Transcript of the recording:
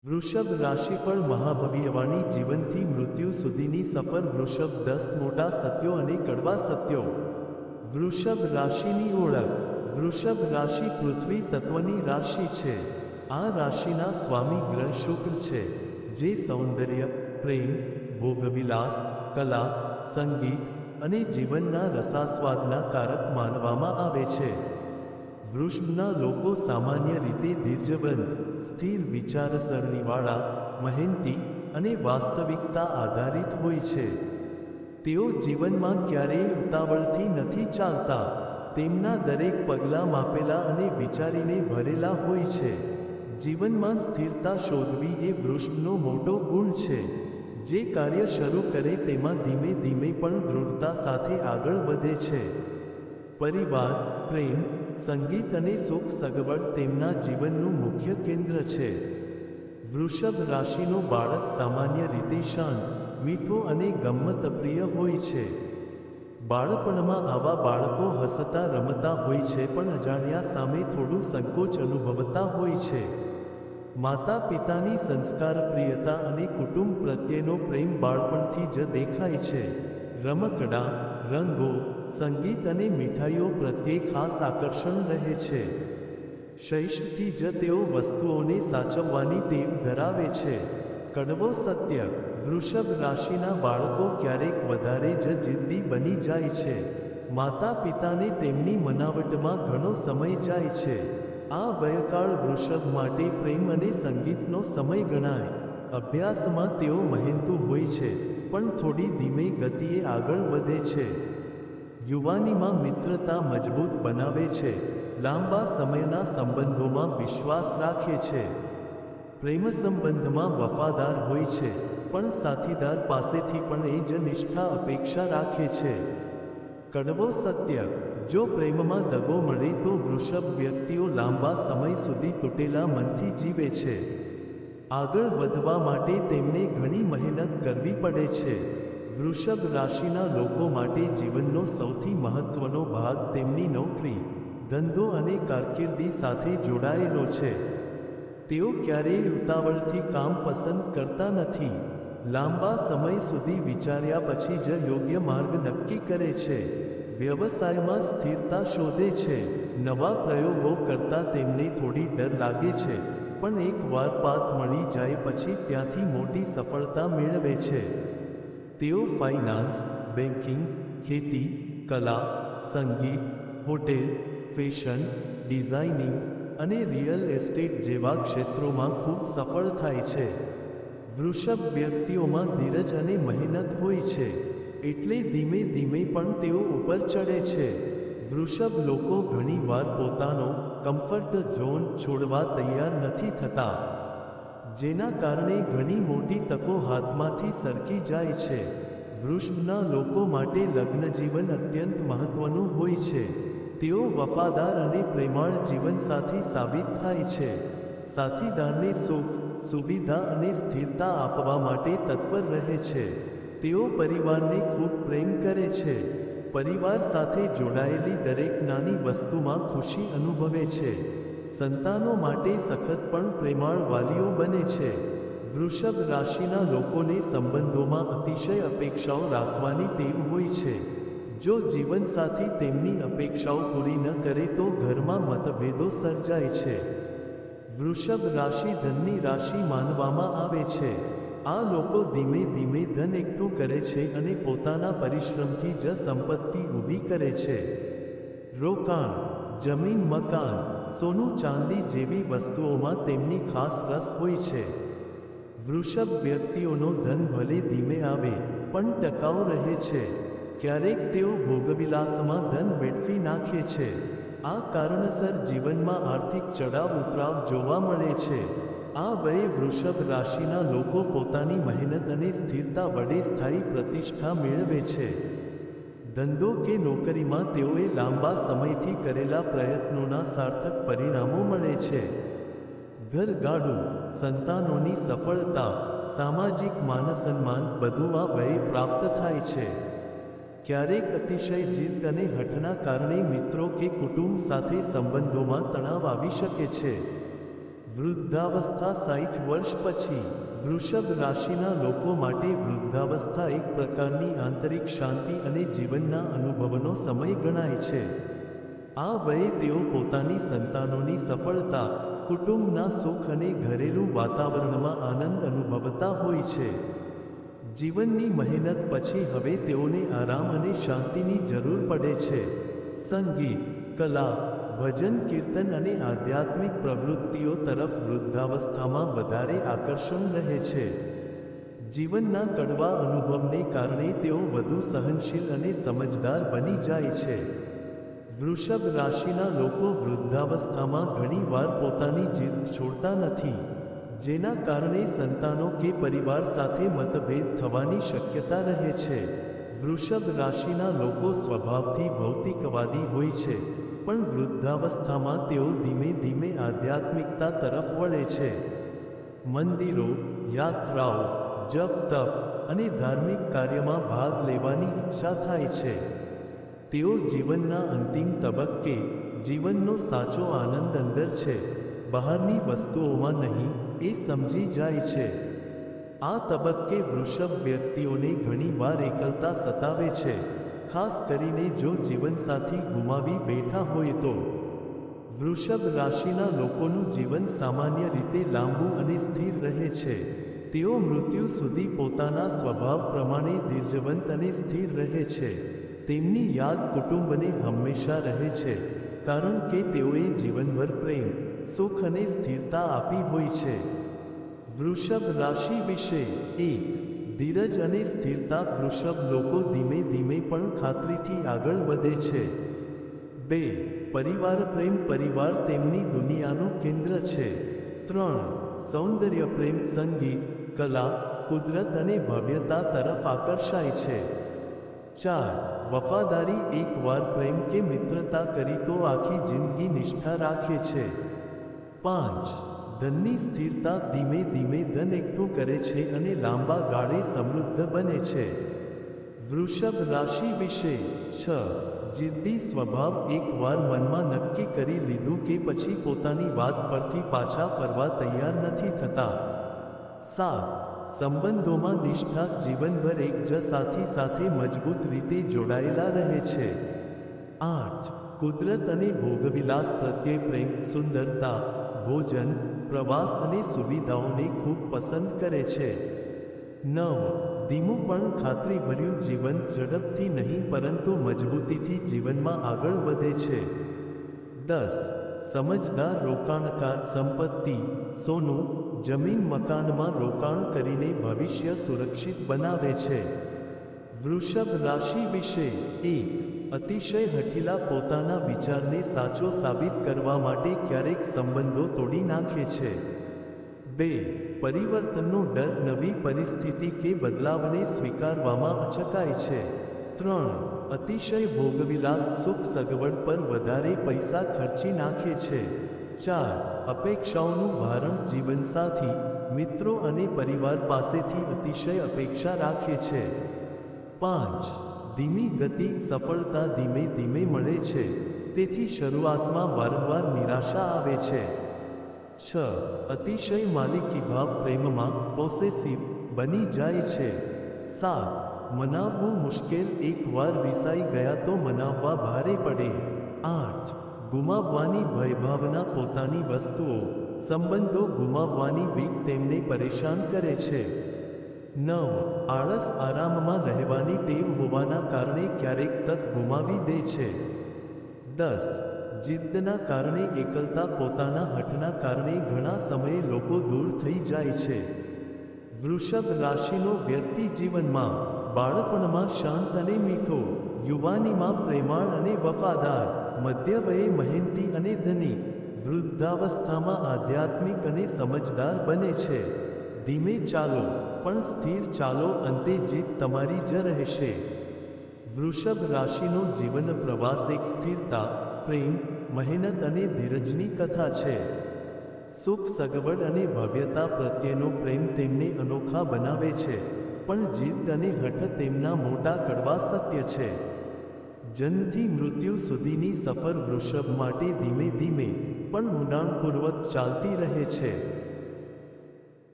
વૃષભ રાશિફળ મહાભવિયવાણી જીવનથી મૃત્યુ સુધીની સફર વૃષભ 10 મોટા સત્યો અને કડવા સત્યો। વૃષભ રાશિની ઓળખ। વૃષભ રાશિ પૃથ્વી તત્વની રાશિ છે। આ રાશિના સ્વામી ગ્રહ શુક્ર છે, જે સૌંદર્ય, પ્રેમ, ભોગવિલાસ, કલા, સંગીત અને જીવનના રસાસ્વાદના કારક માનવામાં આવે છે। વૃષભના લોકો સામાન્ય રીતે ધીરજવંત, સ્થિર વિચારસરણીવાળા, મહેનતી અને વાસ્તવિકતા આધારિત હોય છે। તેઓ જીવનમાં ક્યારેય ઉતાવળથી નથી ચાલતા। તેમના દરેક પગલાં માપેલા અને વિચારીને ભરેલા હોય છે। જીવનમાં સ્થિરતા શોધવી એ વૃષભનો મોટો ગુણ છે, જે કાર્ય શરૂ કરે તેમાં ધીમે ધીમે પણ દૃઢતા સાથે આગળ વધે છે। પરિવાર, પ્રેમ, સંગીત અને સુખ સગવડ તેમના જીવનનું મુખ્ય કેન્દ્ર છે। વૃષભ રાશિનો બાળક સામાન્ય રીતે શાંત, મીઠો અને ગમ્મતપ્રિય હોય છે। બાળપણમાં આવા બાળકો હસતા રમતા હોય છે, પણ અજાણ્યા સામે થોડું સંકોચ અનુભવતા હોય છે। માતા પિતાની સંસ્કારપ્રિયતા અને કુટુંબ પ્રત્યેનો પ્રેમ બાળપણથી જ દેખાય છે। રમકડાં, રંગો, સંગીત અને મીઠાઈઓ પ્રત્યે ખાસ આકર્ષણ રહે છે। શૈશવથી જ તેઓ વસ્તુઓને સાચવવાની ટેવ ધરાવે છે। કડવો સત્ય। વૃષભ રાશિના બાળકો ક્યારેક વધારે જ જિદ્દી બની જાય છે। માતા પિતાને તેમની મનાવટમાં ઘણો સમય જાય છે। આ વયકાળ વૃષભ માટે પ્રેમ અને સંગીતનો સમય ગણાય। અભ્યાસમાં તેઓ મહેનતુ હોય છે, પણ થોડી ધીમે ગતિએ આગળ વધે છે। યુવાનીમાં મિત્રતા મજબૂત બનાવે છે, લાંબા સમયના સંબંધોમાં વિશ્વાસ રાખે છે। પ્રેમ સંબંધમાં વફાદાર હોય છે, પણ સાથીદાર પાસેથી પણ એ જ નિષ્ઠા અપેક્ષા રાખે છે। કડવો સત્ય। જો પ્રેમમાં દગો મળે તો વૃષભ વ્યક્તિઓ લાંબા સમય સુધી તૂટેલા મનથી જીવે છે। આગળ વધવા માટે તેમને ઘણી મહેનત કરવી પડે છે। વૃષભ રાશિના લોકો માટે જીવનનો સૌથી મહત્વનો ભાગ તેમની નોકરી, ધંધો અને કારકિર્દી સાથે જોડાયેલો છે। તેઓ ક્યારેય ઉતાવળથી કામ પસંદ કરતા નથી। લાંબા સમય સુધી વિચાર્યા પછી જ યોગ્ય માર્ગ નક્કી કરે છે। વ્યવસાયમાં સ્થિરતા શોધે છે। નવા પ્રયોગો કરતાં તેમને થોડી ડર લાગે છે, પણ એકવાર પાથ મળી જાય પછી ત્યાંથી મોટી સફળતા મેળવે છે। તેઓ ફાઇનાન્સ, બેન્કિંગ, ખેતી, કલા, સંગીત, હોટેલ, ફેશન, ડિઝાઇનિંગ અને રિયલ એસ્ટેટ જેવા ક્ષેત્રોમાં ખૂબ સફળ થાય છે। વૃષભ વ્યક્તિઓમાં ધીરજ અને મહેનત હોય છે, એટલે ધીમે ધીમે પણ તેઓ ઉપર ચડે છે। વૃષભ લોકો ઘણીવાર પોતાનો કમ્ફર્ટ ઝોન છોડવા તૈયાર નથી થતા, જેના કારણે ઘણી મોટી તકો હાથમાંથી સરકી જાય છે। વૃષભના લોકો માટે લગ્નજીવન અત્યંત મહત્વનું હોય છે। તેઓ વફાદાર અને પ્રેમાળ જીવનસાથી સાબિત થાય છે। સાથીદારને સુખ, સુવિધા અને સ્થિરતા આપવા માટે તત્પર રહે છે। તેઓ પરિવારને ખૂબ પ્રેમ કરે છે। પરિવાર સાથે જોડાયેલી દરેક નાની વસ્તુમાં ખુશી અનુભવે છે। સંતાનો માટે સખત પણ પ્રેમાળ વાલીઓ બને છે। વૃષભ રાશિના લોકોને સંબંધોમાં અતિશય અપેક્ષાઓ રાખવાની ટેવ હોય છે। જો જીવનસાથી તેમની અપેક્ષાઓ પૂરી ન કરે તો ઘરમાં મતભેદો સર્જાય છે। વૃષભ રાશિ ધનની રાશિ માનવામાં આવે છે। આ લોકો ધીમે ધીમે ધન એકઠું કરે છે અને પોતાના પરિશ્રમથી જ સંપત્તિ ઊભી કરે છે। રોકાણ, જમીન, મકાન, સોનું ચાંદી જેવી વસ્તુઓમાં તેમની ખાસ રસ હોય છે। વૃષભ વ્યક્તિઓનો ધન ભલે ધીમે આવે, પણ ટકાઉ રહે છે। ક્યારેક તેઓ ભોગવિલાસમાં ધન વેડફી નાખે છે। આ કારણસર જીવનમાં આર્થિક ચડાવ ઉતરાવ જોવા મળે છે। આ વયે વૃષભ રાશિના લોકો પોતાની મહેનત અને સ્થિરતા વડે સ્થાયી પ્રતિષ્ઠા મેળવે છે। ધંધો કે નોકરીમાં તેઓએ લાંબા સમયથી કરેલા પ્રયત્નોના સાર્થક પરિણામો મળે છે। ઘર, ગાડું, સંતાનોની સફળતા, સામાજિક માનસન્માન બધું આ વયે પ્રાપ્ત થાય છે। ક્યારેક અતિશય જીદ અને હઠના કારણે મિત્રો કે કુટુંબ સાથે સંબંધોમાં તણાવ આવી શકે છે। વૃદ્ધાવસ્થા 60 વર્ષ પછી વૃષભ રાશિના લોકો માટે વૃદ્ધાવસ્થા એક પ્રકારની આંતરિક શાંતિ અને જીવનના અનુભવનો સમય ગણાય છે. આ વયે તેઓ પોતાની સંતાનોની સફળતા, કુટુંબના સુખ અને ઘરેલું વાતાવરણમાં આનંદ અનુભવતા હોય છે. જીવનની મહેનત પછી હવે તેઓને આરામ અને શાંતિની જરૂર પડે છે. સંગીત, કલા, ભજન કીર્તન અને આધ્યાત્મિક પ્રવૃત્તિઓ તરફ વૃદ્ધાવસ્થામાં વધારે આકર્ષણ રહે છે. જીવનના કડવા અનુભવને કારણે તેઓ વધુ સહનશીલ અને સમજદાર બની જાય છે. વૃષભ રાશિના લોકો વૃદ્ધાવસ્થામાં ઘણીવાર પોતાની જીદ છોડતા નથી, જેના કારણે સંતાનો કે પરિવાર સાથે મતભેદ થવાની શક્યતા રહે છે. વૃષભ રાશિના લોકો સ્વભાવથી ભૌતિકવાદી હોય છે, પણ વૃદ્ધાવસ્થામાં તેઓ ધીમે ધીમે આધ્યાત્મિકતા તરફ વળે છે. મંદિરો, યાત્રાઓ, જપ તપ અને ધાર્મિક કાર્યમાં ભાગ લેવાની ઈચ્છા થાય છે. તેઓ જીવનના અંતિમ તબક્કે જીવનનો સાચો આનંદ અંદર છે, બહારની વસ્તુઓમાં નહીં, એ સમજી જાય છે. આ તબક્કે વૃષભ વ્યક્તિઓને ઘણીવાર એકલતા સતાવે છે, ખાસ કરીને જો જીવનસાથી ગુમાવી બેઠા હોય તો. વૃષભ રાશિના લોકોનું જીવન સામાન્ય રીતે લાંબુ અને સ્થિર રહે છે. તેઓ મૃત્યુ સુધી પોતાના સ્વભાવ પ્રમાણે ધીરજવંત અને સ્થિર રહે છે. તેમની યાદ કુટુંબને હંમેશા રહે છે, કારણ કે તેઓએ જીવનભર પ્રેમ, સુખ અને સ્થિરતા આપી હોય છે. વૃષભ રાશિ વિશે 1. ધીરજ અને સ્થિરતા. વૃષભ લોકો ધીમે ધીમે પણ ખાતરીથી આગળ વધે છે. 2. પરિવાર પ્રેમ. પરિવાર તેમની દુનિયાનું કેન્દ્ર છે. 3. સૌંદર્ય પ્રેમ. સંગીત, કલા, કુદરત અને ભવ્યતા તરફ આકર્ષાય છે. 4. વફાદારી. એકવાર પ્રેમ કે મિત્રતા કરી તો આખી જિંદગી નિષ્ઠા રાખે છે. 5. ધનની સ્થિરતા. ધીમે ધીમે ધન એકઠું કરે છે અને લાંબા ગાળે સમૃદ્ધ બને છે. વૃષભ રાશિ વિશે 6. જિદ્દી સ્વભાવ. એકવાર મનમાં નક્કી કરી લીધું કે પછી પોતાની વાત પરથી પાછા ફરવા તૈયાર નથી થતા. 7. સંબંધોમાં નિષ્ઠા. જીવનભર એક જ સાથી સાથે મજબૂત રીતે જોડાયેલા રહે છે. 8. કુદરત અને ભોગવિલાસ પ્રત્યે પ્રેમ. સુંદરતા, ભોજન, પ્રવાસ અને સુવિધાઓને ખૂબ પસંદ કરે છે. 9. ધીમું પણ ખાતરીભર્યું જીવન. ઝડપથી નહીં પરંતુ મજબૂતીથી જીવનમાં આગળ વધે છે. 10. સમજદાર રોકાણકાર. સંપત્તિ, સોનું, જમીન મકાનમાં રોકાણ કરીને ભવિષ્ય સુરક્ષિત બનાવે છે. વૃષભ રાશિ વિશે 1. અતિશય હઠીલા. પોતાના વિચારને સાચો સાબિત કરવા માટે ક્યારેક સંબંધો તોડી નાખે છે. 2. પરિવર્તનનો ડર. નવી પરિસ્થિતિ કે બદલાવને સ્વીકારવામાં અચકાય છે. 3. અતિશય ભોગવિલાસ. સુખ સગવડ પર વધારે પૈસા ખર્ચી નાખે છે. 4. અપેક્ષાઓનું ભારણ. જીવનસાથી, મિત્રો અને પરિવાર પાસેથી અતિશય અપેક્ષા રાખે છે. 5. ધીમી ગતિ. સફળતા ધીમે ધીમે મળે છે, તેથી શરૂઆતમાં વારંવાર નિરાશા આવે છે. 6. અતિશય માલિકીભાવ. પ્રેમમાં પોસેસિવ બની જાય છે. 7. મનાવવું મુશ્કેલ. એકવાર રિસાઈ ગયા તો મનાવવા ભારે પડે. 8. ગુમાવવાની ભયભાવના. પોતાની વસ્તુઓ, સંબંધો ગુમાવવાની બીક તેમને પરેશાન કરે છે. 9. આળસ. આરામમાં રહેવાની ટેવ હોવાના કારણે ક્યારેક તક ગુમાવી દે છે. 10. જિદ્દના કારણે એકલતા. પોતાના હઠના કારણે ઘણા સમયે લોકો દૂર થઈ જાય છે. વૃષભ રાશિનો વ્યક્તિ જીવનમાં બાળપણમાં શાંત અને મીઠો, યુવાનીમાં પ્રેમાળ અને વફાદાર, મધ્ય વયે મહેનતી અને ધનિક, વૃદ્ધાવસ્થામાં આધ્યાત્મિક અને સમજદાર બને છે. ધીમે ચાલો પણ સ્થિર ચાલો. અંતે જીત તમારી જ રહેશે. વૃષભ રાશિનો જીવન પ્રવાસ એક સ્થિરતા, પ્રેમ, મહેનત અને ધીરજની કથા છે. સુખ સગવડ અને ભવ્યતા પ્રત્યેનો પ્રેમ તેમને અનોખા બનાવે છે, પણ જીદ અને હઠ તેમના મોટા કડવા સત્ય છે. જન્મથી મૃત્યુ સુધીની સફર વૃષભ માટે ધીમે ધીમે પણ ઊંડાણપૂર્વક ચાલતી રહે છે.